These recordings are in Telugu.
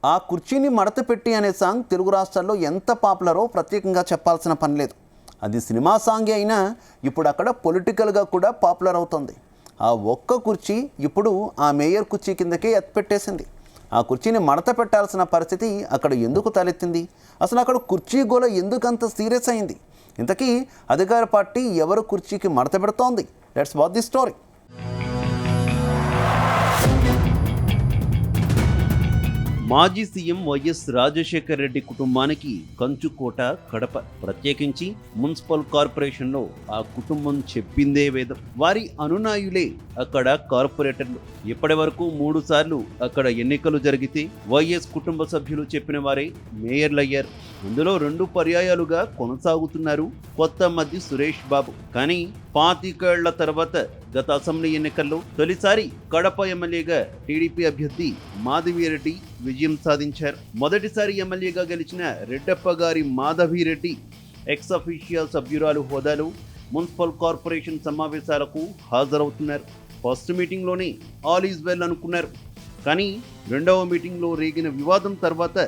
ఆ కుర్చీని మడత పెట్టి అనే సాంగ్ తెలుగు రాష్ట్రాల్లో ఎంత పాపులరో ప్రత్యేకంగా చెప్పాల్సిన పని లేదు. అది సినిమా సాంగే అయినా ఇప్పుడు అక్కడ పొలిటికల్గా కూడా పాపులర్ అవుతుంది. ఆ ఒక్క కుర్చీ ఇప్పుడు ఆ మేయర్ కుర్చీ కిందకే ఎత్తిపెట్టేసింది. ఆ కుర్చీని మడత పెట్టాల్సిన పరిస్థితి అక్కడ ఎందుకు తలెత్తింది? అసలు అక్కడ కుర్చీ గోల ఎందుకంత సీరియస్ అయింది? ఇంతకీ అధికార పార్టీ ఎవరు కుర్చీకి మడత పెడుతోంది? Let's watch the story. మాజీ సీఎం వైఎస్ రాజశేఖర రెడ్డి కుటుంబానికి కంచుకోట కడప. ప్రత్యేకించి మున్సిపల్ కార్పొరేషన్లో ఆ కుటుంబం చెప్పిందే వేదం. వారి అనునాయులే అక్కడ కార్పొరేటర్లు. ఇప్పటి వరకు 3 సార్లు అక్కడ ఎన్నికలు జరిగితే వైఎస్ కుటుంబ సభ్యులు చెప్పిన వారే మేయర్లయ్యారు. అందులో 2 పర్యాయాలుగా కొనసాగుతున్నారు కొత్త మధ్య సురేష్ బాబు. కానీ 25 ఏళ్ల తర్వాత గత అసెంబ్లీ ఎన్నికల్లో తొలిసారి కడప ఎమ్మెల్యేగా టీడీపీ అభ్యర్థి మాధవిరెడ్డి విజయం సాధించారు. మొదటిసారి ఎమ్మెల్యేగా గెలిచిన రెడ్డప్ప గారి మాధవిరెడ్డి ఎక్స్ అఫీషియల్ సభ్యురాలు హోదాలో మున్సిపల్ కార్పొరేషన్ సమావేశాలకు హాజరవుతున్నారు. ఫస్ట్ మీటింగ్లోనే ఆల్ ఈజ్ వెల్ అనుకున్నారు. కానీ రెండవ మీటింగ్లో రేగిన వివాదం తర్వాత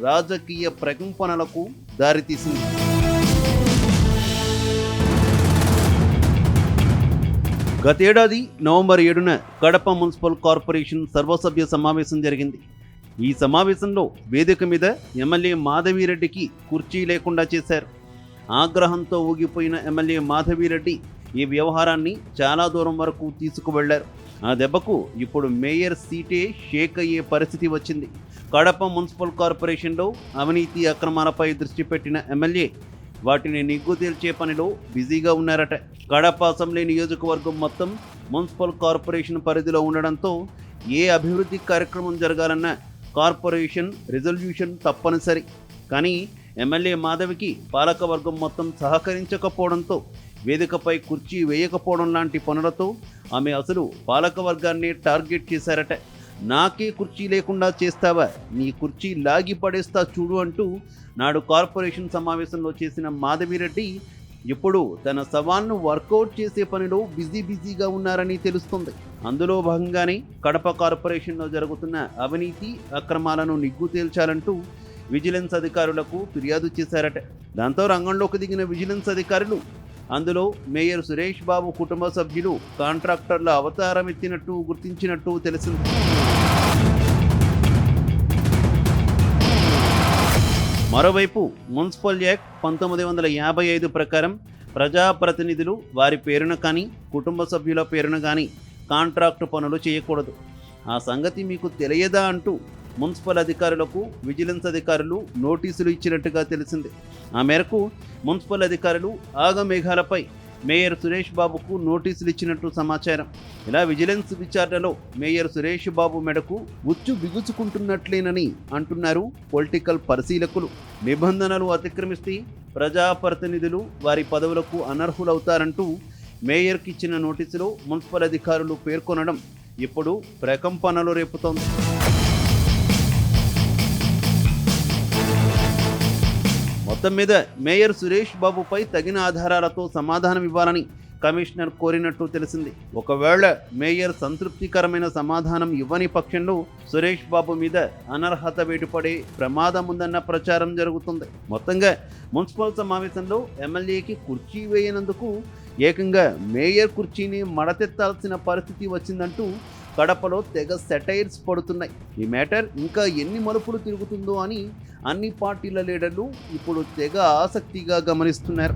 రాజకీయ ప్రకంపనలకు దారితీసింది. గతేడాది నవంబర్ 7న కడప మున్సిపల్ కార్పొరేషన్ సర్వసభ్య సమావేశం జరిగింది. ఈ సమావేశంలో వేదిక మీద ఎమ్మెల్యే మాధవిరెడ్డికి కుర్చీ లేకుండా చేశారు. ఆగ్రహంతో ఊగిపోయిన ఎమ్మెల్యే మాధవిరెడ్డి ఈ వ్యవహారాన్ని చాలా దూరం వరకు తీసుకువెళ్లారు. ఆ దెబ్బకు ఇప్పుడు మేయర్ సీటే షేక్ అయ్యే పరిస్థితి వచ్చింది. కడప మున్సిపల్ కార్పొరేషన్లో అవినీతి అక్రమాలపై దృష్టి పెట్టిన ఎమ్మెల్యే వాటిని నిగ్గు తేల్చే పనిలో బిజీగా ఉన్నారట. కడప అసెంబ్లీ నియోజకవర్గం మొత్తం మున్సిపల్ కార్పొరేషన్ పరిధిలో ఉండడంతో ఏ అభివృద్ధి కార్యక్రమం జరగాలన్నా కార్పొరేషన్ రిజల్యూషన్ తప్పనిసరి. కానీ ఎమ్మెల్యే మాధవికి పాలకవర్గం మొత్తం సహకరించకపోవడంతో వేదికపై కుర్చీ వేయకపోవడం లాంటి పనులతో ఆమె అసలు పాలకవర్గాన్ని టార్గెట్ చేశారట. నాకే కుర్చీ లేకుండా చేస్తావా, నీ కుర్చీ లాగి పడేస్తా చూడు అంటూ నాడు కార్పొరేషన్ సమావేశంలో చేసిన మాధవిరెడ్డి ఇప్పుడు తన సవాల్ను వర్కౌట్ చేసే పనిలో బిజీగా ఉన్నారని తెలుస్తుంది. అందులో భాగంగానే కడప కార్పొరేషన్లో జరుగుతున్న అవినీతి అక్రమాలను నిగ్గు తేల్చాలంటూ విజిలెన్స్ అధికారులకు ఫిర్యాదు చేశారట. దాంతో రంగంలోకి దిగిన విజిలెన్స్ అధికారులు అందులో మేయర్ సురేష్ బాబు కుటుంబ సభ్యులు కాంట్రాక్టర్ల అవతారం ఎత్తినట్టు గుర్తించినట్టు తెలిసింది. మరోవైపు మున్సిపల్ యాక్ట్ 1955 ప్రకారం ప్రజాప్రతినిధులు వారి పేరున కానీ కుటుంబ సభ్యుల పేరున కానీ కాంట్రాక్టు పనులు చేయకూడదు. ఆ సంగతి మీకు తెలియదా అంటూ మున్సిపల్ అధికారులకు విజిలెన్స్ అధికారులు నోటీసులు ఇచ్చినట్టుగా తెలిసింది. ఆ మేరకు మున్సిపల్ అధికారులు ఆగమేఘాలపై మేయర్ సురేష్ బాబుకు నోటీసులు ఇచ్చినట్టు సమాచారం. ఇలా విజిలెన్స్ విచారణలో మేయర్ సురేష్ బాబు మెడకు ఉచ్చు బిగుచుకుంటున్నట్లేనని అంటున్నారు పొలిటికల్ పరిశీలకులు. నిబంధనలు అతిక్రమిస్తే ప్రజాప్రతినిధులు వారి పదవులకు అనర్హులవుతారంటూ మేయర్కి ఇచ్చిన నోటీసులో మున్సిపల్ అధికారులు పేర్కొనడం ఇప్పుడు ప్రకంపనలు రేపుతోంది. మొత్తం మీద మేయర్ సురేష్ బాబుపై తగిన ఆధారాలతో సమాధానం ఇవ్వాలని కమిషనర్ కోరినట్టు తెలిసింది. ఒకవేళ మేయర్ సంతృప్తికరమైన సమాధానం ఇవ్వని పక్షంలో సురేష్ బాబు మీద అనర్హత వేటుపడే ప్రమాదం ఉందన్న ప్రచారం జరుగుతుంది. మొత్తంగా మున్సిపల్ సమావేశంలో ఎమ్మెల్యేకి కుర్చీ వేయనందుకు ఏకంగా మేయర్ కుర్చీని మడతెత్తాల్సిన పరిస్థితి వచ్చిందంటూ కడపలో తెగ సెటైర్స్ పడుతున్నాయి. ఈ మ్యాటర్ ఇంకా ఎన్ని మలుపులు తిరుగుతుందో అని అన్ని పార్టీల లీడర్లు ఇప్పుడు తెగ ఆసక్తిగా గమనిస్తున్నారు.